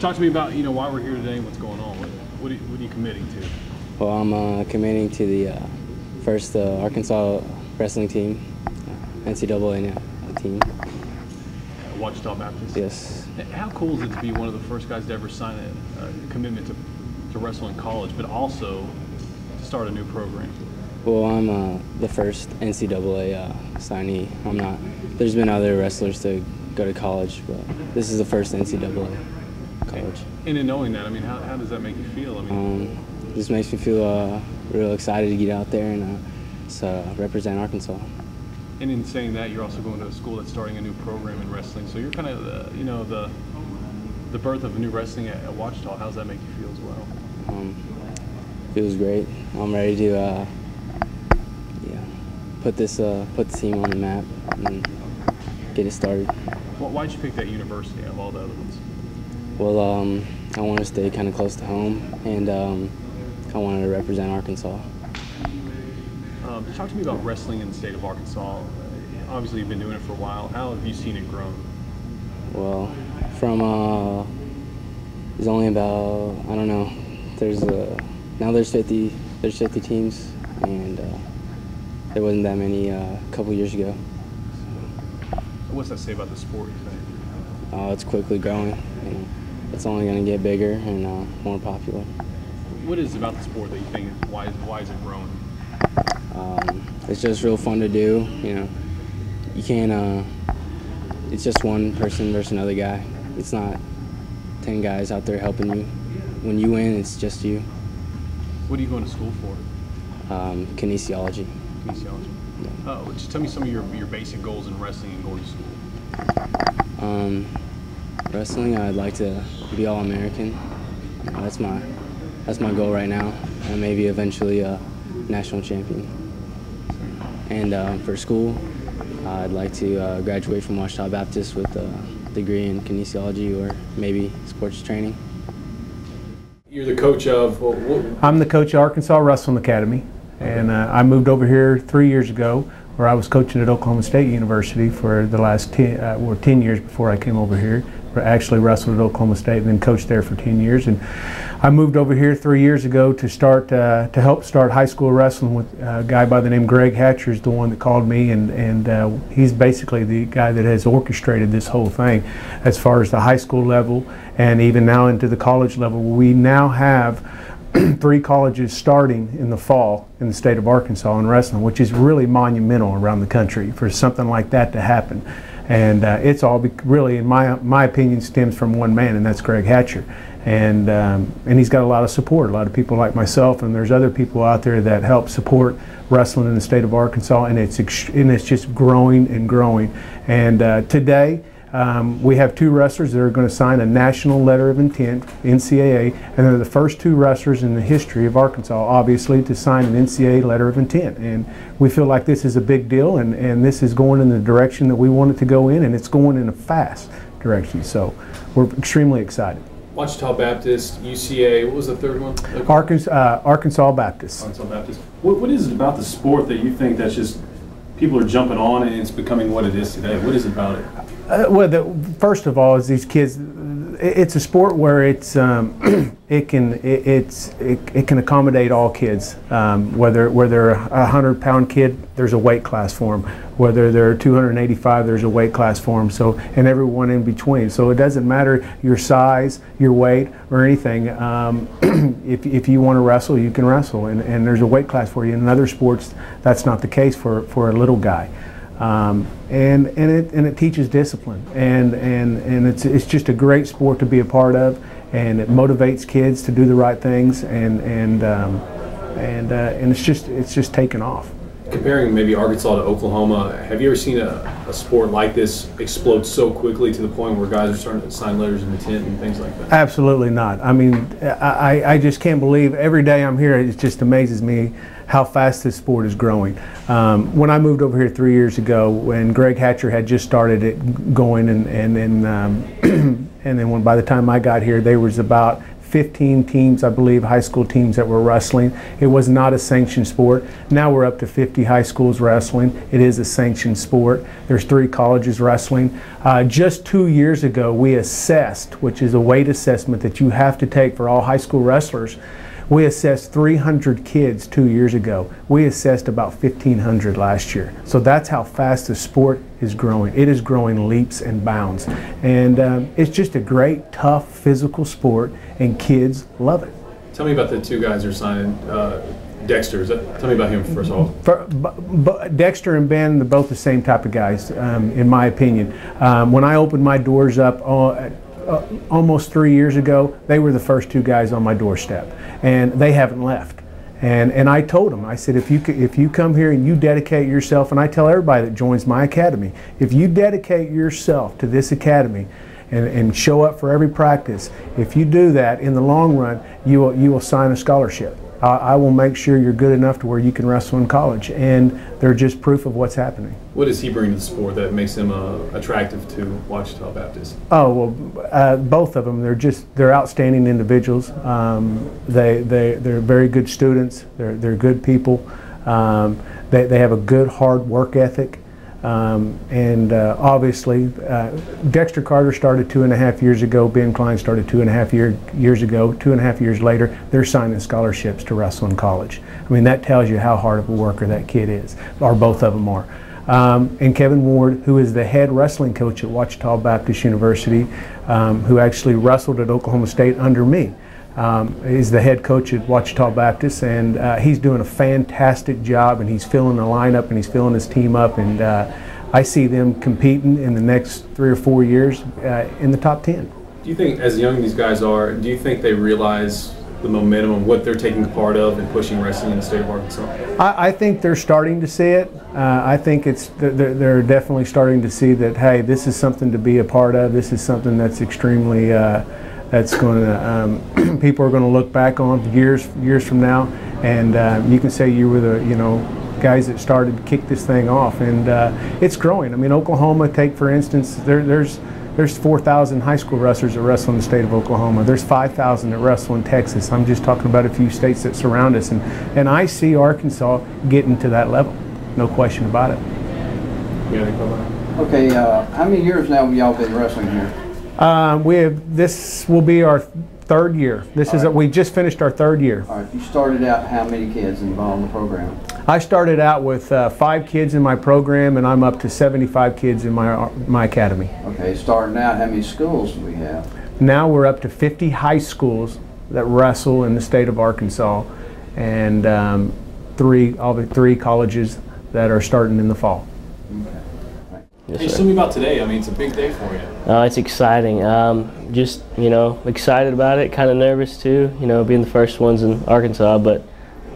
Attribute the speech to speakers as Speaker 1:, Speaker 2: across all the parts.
Speaker 1: Talk to me about why we're here today and what's going on. What are you committing to?
Speaker 2: Well, I'm committing to the first Arkansas wrestling team, NCAA team.
Speaker 1: Wichita Baptist?
Speaker 2: Yes.
Speaker 1: How cool is it to be one of the first guys to ever sign a commitment to wrestle in college, but also to start a new program?
Speaker 2: Well, I'm the first NCAA signee. I'm not. There's been other wrestlers to go to college, but this is the first NCAA college.
Speaker 1: And in knowing that, I mean, how does that make you feel? I mean,
Speaker 2: this makes me feel real excited to get out there and represent Arkansas.
Speaker 1: And in saying that, you're also going to a school that's starting a new program in wrestling. So you're kind of the birth of a new wrestling at Wichita. How does that make you feel as well?
Speaker 2: Feels great. I'm ready to put the team on the map and get it started.
Speaker 1: Well, why'd you pick that university out of all the other ones?
Speaker 2: Well, I want to stay kind of close to home, and I wanted to represent Arkansas.
Speaker 1: Talk to me about wrestling in the state of Arkansas. Obviously, you've been doing it for a while. How have you seen it grow?
Speaker 2: Well, from there's only about, I don't know. Now there's 50 teams, and there wasn't that many a couple years ago.
Speaker 1: What's that say about the sport, you think?
Speaker 2: It's quickly growing. It's only going to get bigger and more popular.
Speaker 1: What is it about the sport that you think, why is it growing?
Speaker 2: It's just real fun to do. You can't. It's just one person versus another guy. It's not 10 guys out there helping you. When you win, it's just you.
Speaker 1: What are you going to school for?
Speaker 2: Kinesiology.
Speaker 1: Kinesiology. Yeah. Just tell me some of your basic goals in wrestling and going to school.
Speaker 2: Wrestling, I'd like to be All-American. That's my goal right now, and maybe eventually a national champion. And for school, I'd like to graduate from Wichita Baptist with a degree in kinesiology or maybe sports training.
Speaker 1: You're the coach of?
Speaker 3: I'm the coach of Arkansas Wrestling Academy, and I moved over here 3 years ago, where I was coaching at Oklahoma State University for the last 10 years before I came over here. I actually wrestled at Oklahoma State and then coached there for 10 years. And I moved over here 3 years ago to help start high school wrestling with a guy by the name Greg Hatcher is the one that called me, and he's basically the guy that has orchestrated this whole thing as far as the high school level and even now into the college level. We now have 3 colleges starting in the fall in the state of Arkansas in wrestling, which is really monumental around the country for something like that to happen. And it's all really, in my opinion, stems from one man, and that's Greg Hatcher. And he's got a lot of support, a lot of people like myself, and there's other people out there that help support wrestling in the state of Arkansas, and it's just growing and growing. And today, we have 2 wrestlers that are going to sign a national letter of intent, NCAA, and they're the first 2 wrestlers in the history of Arkansas, obviously, to sign an NCAA letter of intent. And we feel like this is a big deal, and this is going in the direction that we want it to go in, and it's going in a fast direction. So we're extremely excited.
Speaker 1: Wichita Baptist, UCA, what was the third one?
Speaker 3: Arkansas Baptist.
Speaker 1: Arkansas Baptist. What is it about the sport that you think that's just people are jumping on and it's becoming what it is today? What is it about it?
Speaker 3: First of all, is these kids. It's a sport where it can accommodate all kids. Whether they're a 100-pound kid, there's a weight class for them. Whether they're 285, there's a weight class for them. So, and everyone in between. So it doesn't matter your size, your weight, or anything. If you want to wrestle, you can wrestle, and there's a weight class for you. In other sports, that's not the case for a little guy. And it teaches discipline, and it's just a great sport to be a part of, and it motivates kids to do the right things, and it's just taken off.
Speaker 1: Comparing maybe Arkansas to Oklahoma, have you ever seen a sport like this explode so quickly to the point where guys are starting to sign letters of intent and things like that?
Speaker 3: Absolutely not. I mean, I just can't believe every day I'm here, it just amazes me how fast this sport is growing. When I moved over here 3 years ago, when Greg Hatcher had just started it going, and then when by the time I got here, there was about 15 teams, I believe, high school teams that were wrestling. It was not a sanctioned sport. Now we're up to 50 high schools wrestling. It is a sanctioned sport. There's 3 colleges wrestling. Just 2 years ago, we assessed, which is a weight assessment that you have to take for all high school wrestlers. We assessed 300 kids 2 years ago. We assessed about 1,500 last year. So that's how fast the sport is growing. It is growing leaps and bounds. And it's just a great, tough, physical sport, and kids love it.
Speaker 1: Tell me about the 2 guys you're signing. Dexter, tell me about him first of all.
Speaker 3: Dexter and Ben, they're both the same type of guys, in my opinion. When I opened my doors up almost 3 years ago, they were the first 2 guys on my doorstep, and they haven't left. And I told them, I said, if you come here and you dedicate yourself, and I tell everybody that joins my academy, if you dedicate yourself to this academy and show up for every practice, if you do that, in the long run, you will sign a scholarship. I will make sure you're good enough to where you can wrestle in college, and they're just proof of what's happening.
Speaker 1: What does he bring to the sport that makes him attractive to Ouachita Baptist?
Speaker 3: Oh, well, both of them, they're outstanding individuals. They're very good students. They're good people. They have a good hard work ethic. And obviously, Dexter Carter started 2.5 years ago. Ben Cline started 2.5 years ago. 2.5 years later, they're signing scholarships to wrestle in college. I mean, that tells you how hard of a worker that kid is, or both of them are. And Kevin Ward, who is the head wrestling coach at Ouachita Baptist University, who actually wrestled at Oklahoma State under me. He's the head coach at Ouachita Baptist, and he's doing a fantastic job, and he's filling the lineup and he's filling his team up, and I see them competing in the next 3 or 4 years in the top 10.
Speaker 1: Do you think, as young these guys are, do you think they realize the momentum of what they're taking part of and pushing wrestling in the state of Arkansas? I
Speaker 3: think they're starting to see it. I think they're definitely starting to see that, hey, this is something to be a part of. This is something that's extremely that's going to people are going to look back on years from now, and you can say you were the guys that started to kick this thing off, and it's growing. I mean, Oklahoma, take for instance, there's 4,000 high school wrestlers that wrestle in the state of Oklahoma. There's 5,000 that wrestle in Texas. I'm just talking about a few states that surround us, and I see Arkansas getting to that level, no question about it.
Speaker 4: Okay, how many years now have y'all been wrestling here?
Speaker 3: This will be our 3rd year. We just finished our 3rd year.
Speaker 4: All right, you started out how many kids involved in the program?
Speaker 3: I started out with 5 kids in my program, and I'm up to 75 kids in my academy.
Speaker 4: Okay, starting out, how many schools do we have?
Speaker 3: Now we're up to 50 high schools that wrestle in the state of Arkansas, and 3 colleges that are starting in the fall.
Speaker 4: Okay.
Speaker 1: Yes, hey, tell me about today. I mean, it's a big day for you.
Speaker 5: It's exciting. Just, excited about it, kind of nervous too, being the first ones in Arkansas, but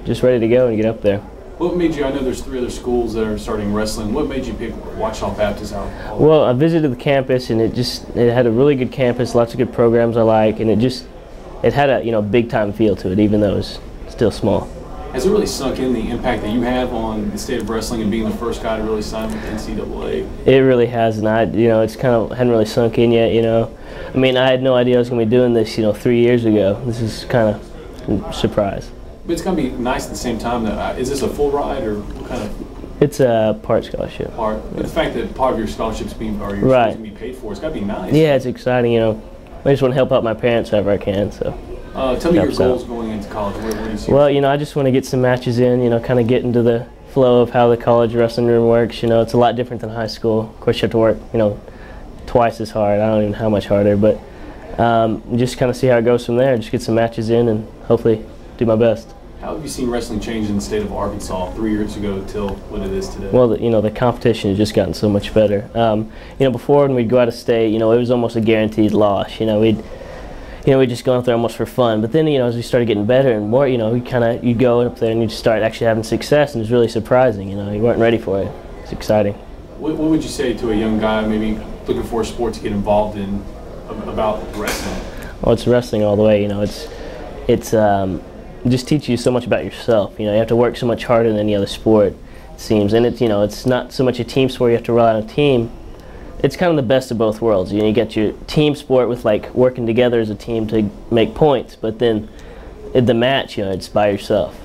Speaker 5: just ready to go and get up there.
Speaker 1: What made you, I know there's 3 other schools that are starting wrestling, what made you pick Ouachita Baptist out?
Speaker 5: Well, I visited the campus, and it had a really good campus, lots of good programs I like, and it had a big time feel to it, even though it was still small.
Speaker 1: Has it really sunk in the impact that you have on the state of wrestling and being the first guy to really sign with NCAA?
Speaker 5: It really has, and it's kind of hadn't really sunk in yet. I mean, I had no idea I was going to be doing this, 3 years ago. This is kind of a surprise.
Speaker 1: But it's going to be nice at the same time. Is this a full ride, or what kind of?
Speaker 5: It's a part scholarship.
Speaker 1: Part. But the fact that part of your scholarship's being, or your
Speaker 5: right.
Speaker 1: going to be paid for, it's got to be nice.
Speaker 5: Yeah, it's exciting. I just want to help out my parents however I can. So.
Speaker 1: Tell me your goals going into college. Where do you see?
Speaker 5: Well, I just want to get some matches in. Kind of get into the flow of how the college wrestling room works. It's a lot different than high school. Of course, you have to work, twice as hard. I don't even know how much harder, but just kind of see how it goes from there. Just get some matches in and hopefully do my best.
Speaker 1: How have you seen wrestling change in the state of Arkansas 3 years ago till what it is today?
Speaker 5: Well, the competition has just gotten so much better. Before when we'd go out of state, it was almost a guaranteed loss. We'd just go out there almost for fun. But then, as we started getting better and more, you'd go up there and you'd start actually having success, and it was really surprising. You weren't ready for it. It's exciting.
Speaker 1: What would you say to a young guy maybe looking for a sport to get involved in about wrestling?
Speaker 5: Well, it's wrestling all the way. It just teaches you so much about yourself. You have to work so much harder than any other sport, it seems. And it's not so much a team sport. You have to rely on a team. it's kind of the best of both worlds. You know, you get your team sport with like working together as a team to make points, but then the match, you know, it's by yourself.